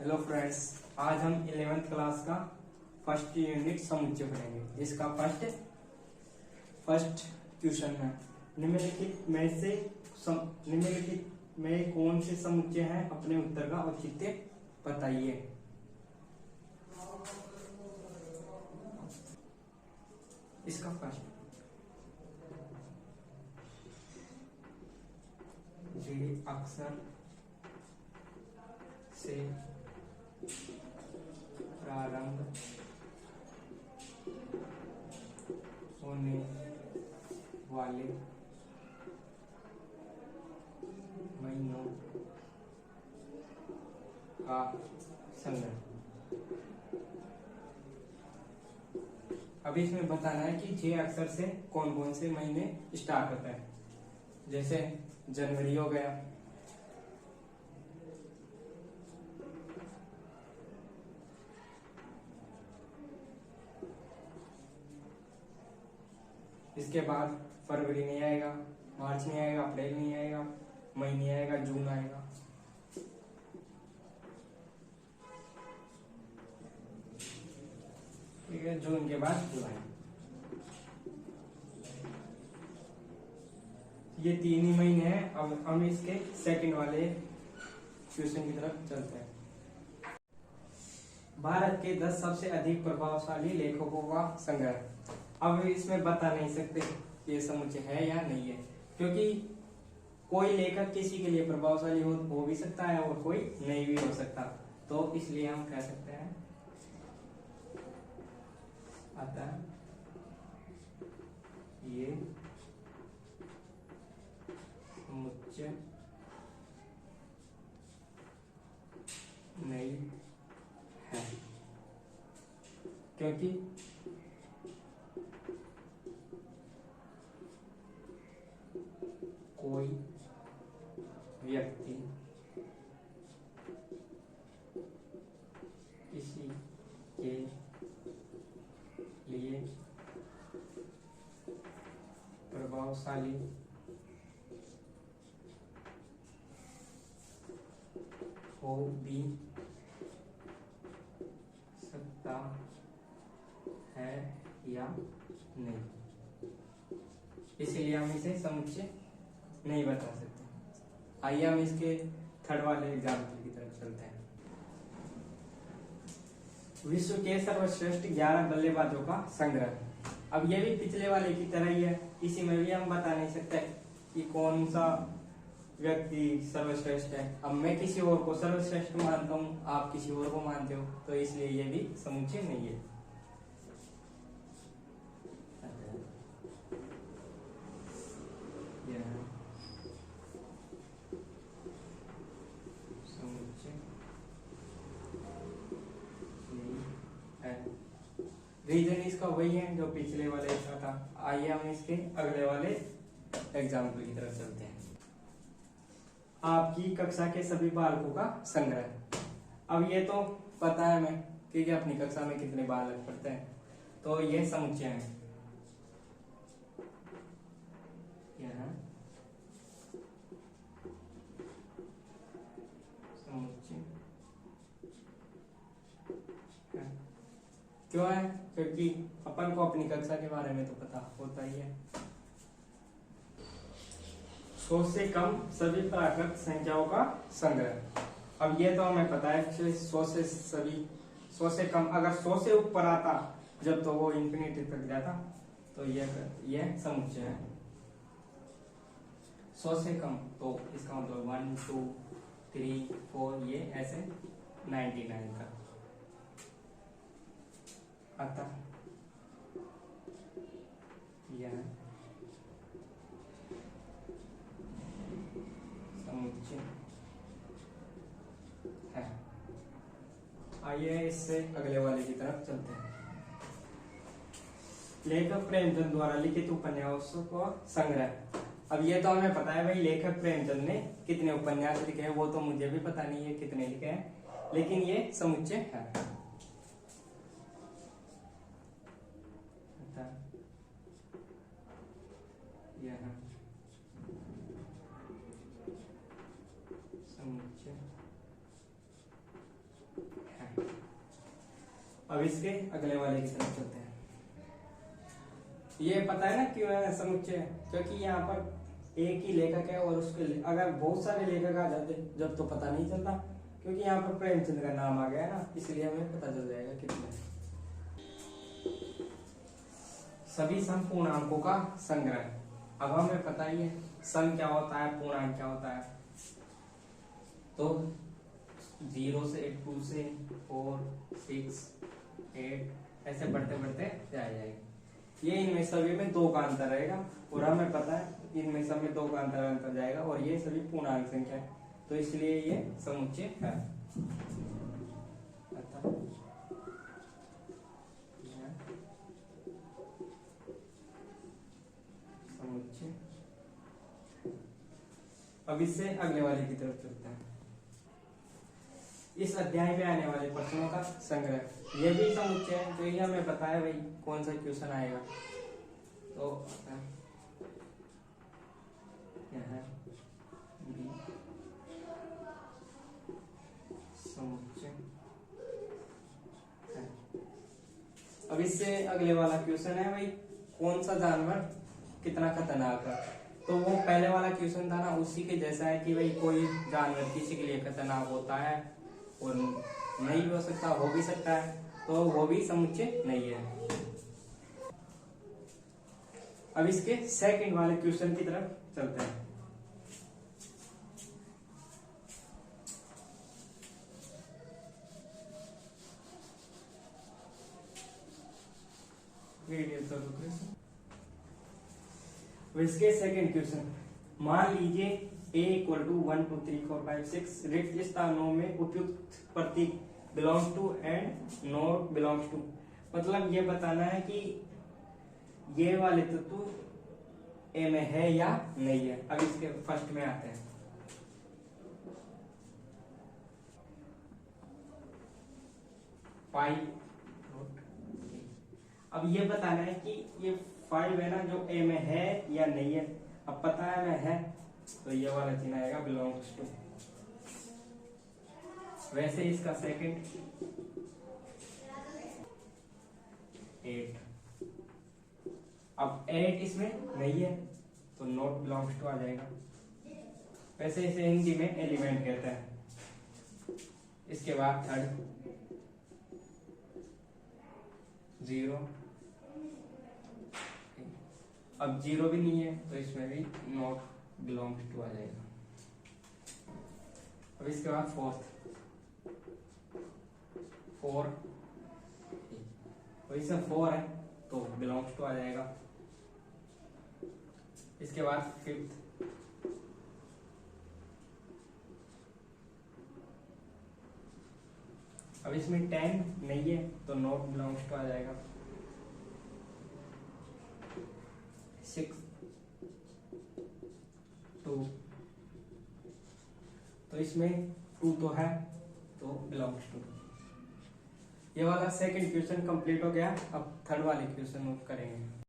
Hello friends, आज हम 11th class का फर्स्ट यूनिट समुच्चय पढ़ेंगे, जिसका फर्स्ट क्वेश्चन है निम्नलिखित में कौन से समुच्चय हैं, अपने उत्तर का औचित्य बताइए। इसका फर्स्ट जे अक्षर से प्रारंभ होने वाले महीनों का संग्रह। अभी इसमें बताना है कि जे अक्षर से कौन कौन से महीने स्टार्ट होता है। जैसे जनवरी हो गया, इसके बाद फरवरी नहीं आएगा, मार्च नहीं आएगा, अप्रैल नहीं आएगा, मई नहीं आएगा, जून आएगा। ठीक है, जून के बाद जुलाई। ये 3 ही महीने हैं। अब हम इसके सेकंड वाले क्वेश्चन की तरफ चलते हैं। भारत के 10 सबसे अधिक प्रभावशाली लेखकों का संग्रह। अब इसमें बता नहीं सकते ये समुच्चय है या नहीं है, क्योंकि कोई लेखक किसी के लिए प्रभावशाली हो भी सकता है और कोई नहीं भी हो सकता। तो इसलिए हम कह सकते हैं अतः ये समुच्चय नहीं है, क्योंकि कोई व्यक्ति किसी के लिए प्रभावशाली हो भी सकता है या नहीं, इसलिए हम इसे समुच्चय नहीं बता सकते। आइए हम इसके थर्ड वाले एग्जाम्पल की तरफ चलते हैं। विश्व के सर्वश्रेष्ठ 11 बल्लेबाजों का संग्रह। अब ये भी पिछले वाले की तरह ही है, इसी में भी हम बता नहीं सकते कि कौन सा व्यक्ति सर्वश्रेष्ठ है। अब मैं किसी और को सर्वश्रेष्ठ मानता हूँ, आप किसी और को मानते हो, तो इसलिए ये भी समुच्चय नहीं है। रीजन इसका वही है जो पिछले वाले का था। आइए हम इसके अगले वाले एग्जाम्पल की तरफ चलते हैं। आपकी कक्षा के सभी बालकों का संग्रह। अब ये तो पता है हमें कि अपनी कक्षा में कितने बालक पढ़ते हैं, तो ये समुच्चय है। समुच्चय क्यों है? क्योंकि अपन को अपनी कक्षा के बारे में तो पता होता ही है। 100 से कम सभी प्राकृत संख्याओं का संग्रह। अब ये तो हमें पता है कि 100 से कम, अगर 100 से ऊपर आता जब, तो वो इंफिनिटी तक जाता, तो ये समुच्चय है। 100 से कम तो इसका मतलब 1 2 3 4 ये ऐसे 99 तक आता। यह समुच्चय है। आइए इससे अगले वाले की तरफ चलते हैं। लेखक प्रेमचंद द्वारा लिखित उपन्यासों का संग्रह। अब ये तो हमें पता है भाई, लेखक प्रेमचंद ने कितने उपन्यास लिखे हैं, वो तो मुझे भी पता नहीं है कितने लिखे हैं, लेकिन ये समुच्चय है। यह समुच्चय अब इसके अगले वाले की तरफ चलते हैं। ये पता है ना क्यों है समुच्चय, क्योंकि यहाँ पर एक ही लेखक है और उसके अगर बहुत सारे लेखक आ जाते जब तो पता नहीं चलता, क्योंकि यहाँ पर प्रेमचंद का नाम आ गया है ना, इसलिए हमें पता चल जाएगा कितने। सभी सम पूर्णांकों का संग्रह। अब हमें पता ही है सम क्या होता है, पूर्णांक क्या होता है। तो 0 से 2 से 4 6 8 ऐसे बढ़ते बढ़ते जाएगा। ये इनमें सभी में 2 का अंतर रहेगा, और हमें पता है इनमें सब में 2 का अंतर जाएगा, और ये सभी पूर्णांक संख्या है, तो इसलिए ये समुच्चय है। समुच्चय। अब इससे अगले वाले की तरफ चलते हैं। इस अध्याय में आने वाले प्रश्नों का संग्रह। ये भी समुच्चय है, तो ये हमें पता है भाई कौन सा क्वेश्चन आएगा। तो समुच्चय। अब इससे अगले वाला क्वेश्चन है भाई कौन सा जानवर कितना खतरनाक है। तो वो पहले वाला क्वेश्चन था ना, उसी के जैसा है कि भाई कोई जानवर किसी के लिए खतरनाक होता है और नहीं भी हो सकता, हो भी सकता है, तो वो भी समुच्चय नहीं है। अब इसके सेकंड वाले क्वेश्चन की तरफ चलते हैं। इसके सेकंड क्वेश्चन, मान लीजिए a इक्वल टू 1 2 3 4 5 6 रिक्त स्थानों में उपयुक्त प्रतीक belongs to and not belongs to. मतलब ये बताना है कि ये वाले तत्व ए में है या नहीं है। अब इसके फर्स्ट में आते हैं। अब ये बताना है कि ये 5 है ना जो ए में है या नहीं है। अब पता है में है, तो ये वाला चिन्ह आएगा बिलोंग्स टू। वैसे इसका सेकंड 8। अब 8 इसमें नहीं है, तो नॉट बिलोंग्स टू आ जाएगा। वैसे इसे हिंदी में एलिमेंट कहते हैं। इसके बाद थर्ड 0। अब 0 भी नहीं है, तो इसमें भी नॉट बिलोंग्स टू आ जाएगा। अब इसके बाद फोर्थ 4, तो इसमें 4 है तो बिलोंग्स टू आ जाएगा। इसके बाद फिफ्थ अब इसमें 10 नहीं है, तो नॉट बिलोंग्स टू आ जाएगा। 6 2, तो इसमें 2 तो है, तो बिलोंग्स टू। ये वाला सेकंड क्वेश्चन कंप्लीट हो गया। अब थर्ड वाले क्वेश्चन करेंगे।